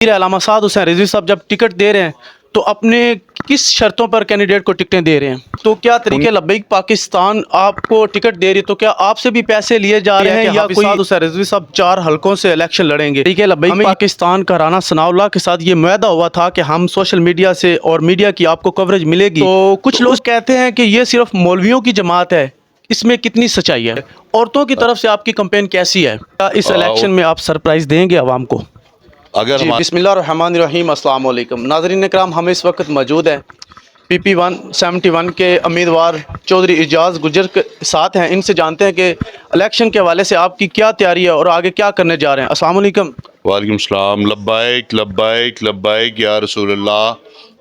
علامہ سعد حسین رضوی صاحب جب ٹکٹ دے رہے ہیں تو اپنے کس شرطوں پر کینڈیڈیٹ کو ٹکٹیں دے رہے ہیں؟ تو کیا طریقے لبیک پاکستان آپ کو ٹکٹ دے رہی ہے تو کیا آپ سے بھی پیسے لیے جا رہے ہیں یا کوئی سعد حسین رضوی صاحب 4 حلقوں سے الیکشن لڑیں گے؟ طریقے لبیک پاکستان کا رانا ثناء اللہ کے ساتھ یہ معاہدہ ہوا تھا کہ ہم سوشل میڈیا سے اور میڈیا کی آپ کو کوریج ملے گی، تو کچھ لوگ کہتے ہیں کہ یہ صرف مولویوں کی جماعت ہے، اس میں کتنی سچائی ہے؟ عورتوں کی طرف سے آپ کی کمپین کیسی ہے؟ کیا اس الیکشن میں آپ سرپرائز دیں گے عوام کو؟ جی بسم اللہ الرحمن الرحیم، السلام علیکم ناظرین کرام، ہم اس وقت موجود ہیں PP 171 کے امیدوار چودھری اعجاز گجر کے ساتھ ہیں۔ ان سے جانتے ہیں کہ الیکشن کے حوالے سے آپ کی کیا تیاری ہے اور آگے کیا کرنے جا رہے ہیں۔ السلام علیکم۔ وعلیکم السلام۔ لبیک لبیک لبیک یا رسول اللہ،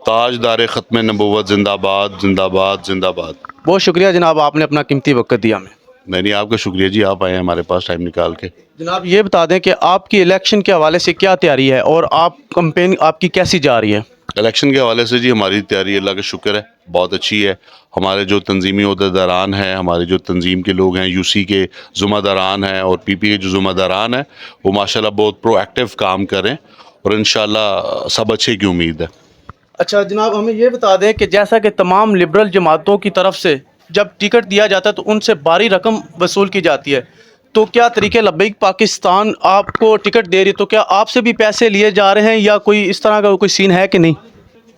تاجدار ختم نبوت زندہ باد زندہ باد زندہ باد۔ بہت شکریہ جناب، آپ نے اپنا قیمتی وقت دیا ہمیں۔ نہیں آپ کا شکریہ جی، آپ آئے ہیں ہمارے پاس ٹائم نکال کے۔ جناب یہ بتا دیں کہ آپ کی الیکشن کے حوالے سے کیا تیاری ہے اور کمپین آپ کی کیسی جا رہی ہے؟ الیکشن کے حوالے سے جی ہماری تیاری اللہ کا شکر ہے بہت اچھی ہے۔ ہمارے جو تنظیمی عہدیداران ہیں، ہمارے جو تنظیم کے لوگ ہیں، UC کے ذمہ داران ہیں اور PP کے جو ذمہ داران ہیں، وہ ماشاءاللہ بہت پرو ایکٹیو کام کریں اور انشاءاللہ سب اچھے کی امید ہے۔ اچھا جناب، ہمیں یہ بتا دیں کہ جیسا کہ تمام لبرل جماعتوں کی طرف سے جب ٹکٹ دیا جاتا ہے تو ان سے بھاری رقم وصول کی جاتی ہے، تو کیا طریقے لبیک پاکستان آپ کو ٹکٹ دے رہی ہے تو کیا آپ سے بھی پیسے لیے جا رہے ہیں یا کوئی اس طرح کا کوئی سین ہے کہ نہیں؟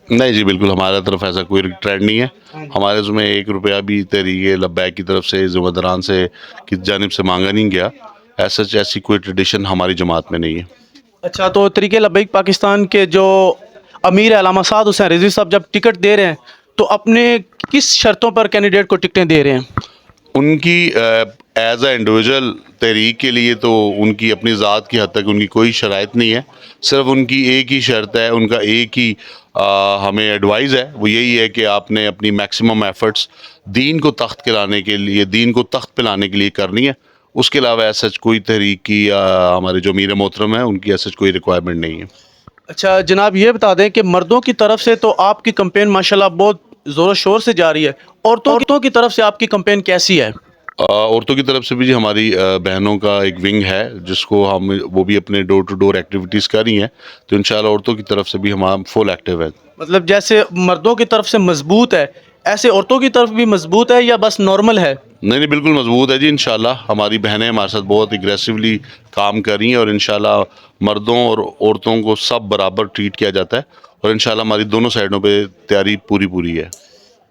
نہیں جی بالکل، ہمارے طرف ایسا کوئی ٹرینڈ نہیں ہے۔ ہمارے اس میں 1 روپیہ بھی تحریک لبیک کی طرف سے ذمہ داران سے کی جانب سے مانگا نہیں گیا۔ ایسی کوئی ٹریڈیشن ہماری جماعت میں نہیں ہے۔ اچھا، تو طریقے لبیک پاکستان کے جو امیر علامہ سعد حسین رضوی صاحب جب ٹکٹ دے رہے ہیں تو اپنے کس شرطوں پر کینڈیڈیٹ کو ٹکٹیں دے رہے ہیں؟ ان کی ایز اے انڈیویجول تحریک کے لیے تو ان کی اپنی ذات کی حد تک ان کی کوئی شرائط نہیں ہے، صرف ان کی ایک ہی شرط ہے، ان کا ایک ہی ہمیں ایڈوائز ہے، وہ یہی ہے کہ آپ نے اپنی میکسیمم ایفرٹس دین کو تخت کے لانے کے لیے، دین کو تخت پہ لانے کے لیے کرنی ہے۔ اس کے علاوہ ایسا کوئی تحریک کی یا ہمارے جو امیر محترم ہیں ان کی ایسا کوئی ریکوائرمنٹ نہیں ہے۔ اچھا جناب یہ بتا دیں کہ مردوں کی طرف سے تو آپ کی کمپین ماشاءاللہ بہت زور و شور سے جاری ہے، عورتوں کی طرف سے آپ کی کمپین کیسی ہے؟ عورتوں کی طرف سے بھی جی ہماری بہنوں کا ایک ونگ ہے جس کو وہ بھی اپنے ڈور ٹو ڈور ایکٹیویٹیز کر رہی ہیں، تو انشاءاللہ عورتوں کی طرف سے بھی ہم فل ایکٹیو ہیں۔ مطلب جیسے مردوں کی طرف سے مضبوط ہے ایسے عورتوں کی طرف بھی مضبوط ہے یا بس نارمل ہے؟ نہیں بالکل مضبوط ہے جی، انشاءاللہ ہماری بہنیں ہمارے ساتھ بہت اگریسولی کام کر رہی ہیں اور انشاءاللہ مردوں اور عورتوں کو سب برابر ٹریٹ کیا جاتا ہے اور انشاءاللہ ہماری دونوں سائڈوں پہ تیاری پوری ہے۔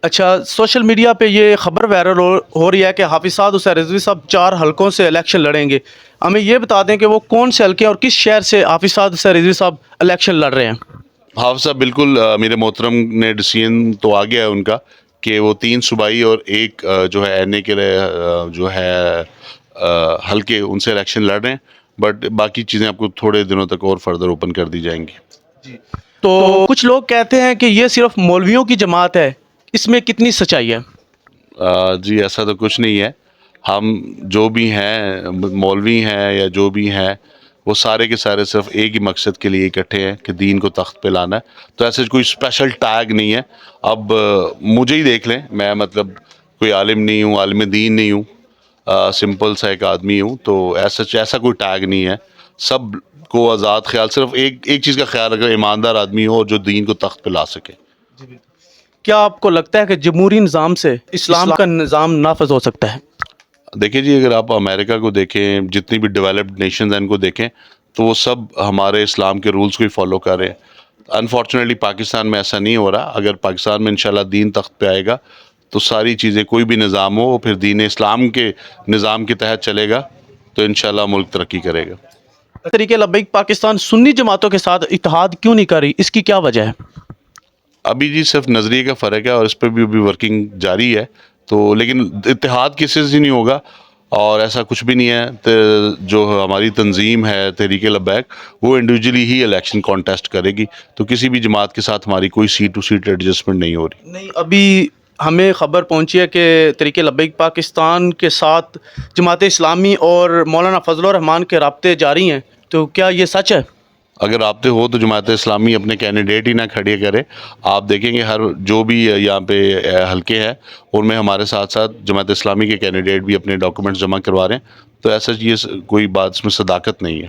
اچھا، سوشل میڈیا پہ یہ خبر وائرل ہو رہی ہے کہ حافظ سعد حسین رضوی صاحب 4 حلقوں سے الیکشن لڑیں گے۔ ہمیں یہ بتا دیں کہ وہ کون سے حلقے اور کس شہر سے حافظ سعد حسین رضوی صاحب الیکشن لڑ رہے ہیں؟ حافظ صاحب بالکل میرے محترم نے ڈیسیژن تو آ گیا ہے ان کا کہ وہ 3 صوبائی اور 1 جو ہے NA کے لیے جو ہے حلقے ان سے الیکشن لڑ رہے ہیں، بٹ باقی چیزیں آپ کو تھوڑے دنوں تک اور فردر اوپن کر دی جائیں گی۔ تو کچھ لوگ کہتے ہیں کہ یہ صرف مولویوں کی جماعت ہے، اس میں کتنی سچائی ہے؟ جی ایسا تو کچھ نہیں ہے، ہم جو بھی ہیں مولوی ہیں یا جو بھی ہیں وہ سارے کے سارے صرف ایک ہی مقصد کے لیے اکٹھے ہیں کہ دین کو تخت پہ لانا ہے، تو ایسے کوئی اسپیشل ٹیگ نہیں ہے۔ اب مجھے ہی دیکھ لیں، میں مطلب کوئی عالم نہیں ہوں، عالم دین نہیں ہوں، سمپل سا ایک آدمی ہوں، تو ایسا کوئی ٹیگ نہیں ہے۔ سب کو آزاد خیال، صرف ایک چیز کا خیال رکھیں، ایماندار آدمی ہو اور جو دین کو تخت پہ لا سکے۔ کیا آپ کو لگتا ہے کہ جمہوری نظام سے اسلام کا نظام نافذ ہو سکتا ہے؟ دیکھیں جی، اگر آپ امریکہ کو دیکھیں، جتنی بھی ڈیولپڈ نیشنز ہیں ان کو دیکھیں تو وہ سب ہمارے اسلام کے رولز کو ہی فالو کر رہے ہیں۔ انفارچونیٹلی پاکستان میں ایسا نہیں ہو رہا۔ اگر پاکستان میں انشاءاللہ دین تخت پہ آئے گا تو ساری چیزیں، کوئی بھی نظام ہو وہ پھر دین اسلام کے نظام کے تحت چلے گا، تو انشاءاللہ ملک ترقی کرے گا۔ طریقے لبیک پاکستان سنی جماعتوں کے ساتھ اتحاد کیوں نہیں کر رہی، اس کی کیا وجہ ہے؟ ابھی جی صرف نظریے کا فرق ہے اور اس پہ بھی ورکنگ جاری ہے، تو لیکن اتحاد کسی سے نہیں ہوگا اور ایسا کچھ بھی نہیں ہے۔ جو ہماری تنظیم ہے تحریک لبیک، وہ انڈیویجولی ہی الیکشن کانٹیسٹ کرے گی، تو کسی بھی جماعت کے ساتھ ہماری کوئی سیٹ ٹو سیٹ ایڈجسٹمنٹ نہیں ہو رہی۔ نہیں، ابھی ہمیں خبر پہنچی ہے کہ طریقے لبیک پاکستان کے ساتھ جماعت اسلامی اور مولانا فضل الرحمان کے رابطے جاری ہیں، تو کیا یہ سچ ہے؟ اگر رابطے ہو تو جماعت اسلامی اپنے کینڈیڈیٹ ہی نہ کھڑے کرے۔ آپ دیکھیں گے ہر جو بھی یہاں پہ حلقے ہیں ان میں ہمارے ساتھ ساتھ جماعت اسلامی کے کینڈیڈیٹ بھی اپنے ڈاکومنٹس جمع کروا رہے ہیں، تو ایسا یہ کوئی بات اس میں صداقت نہیں ہے۔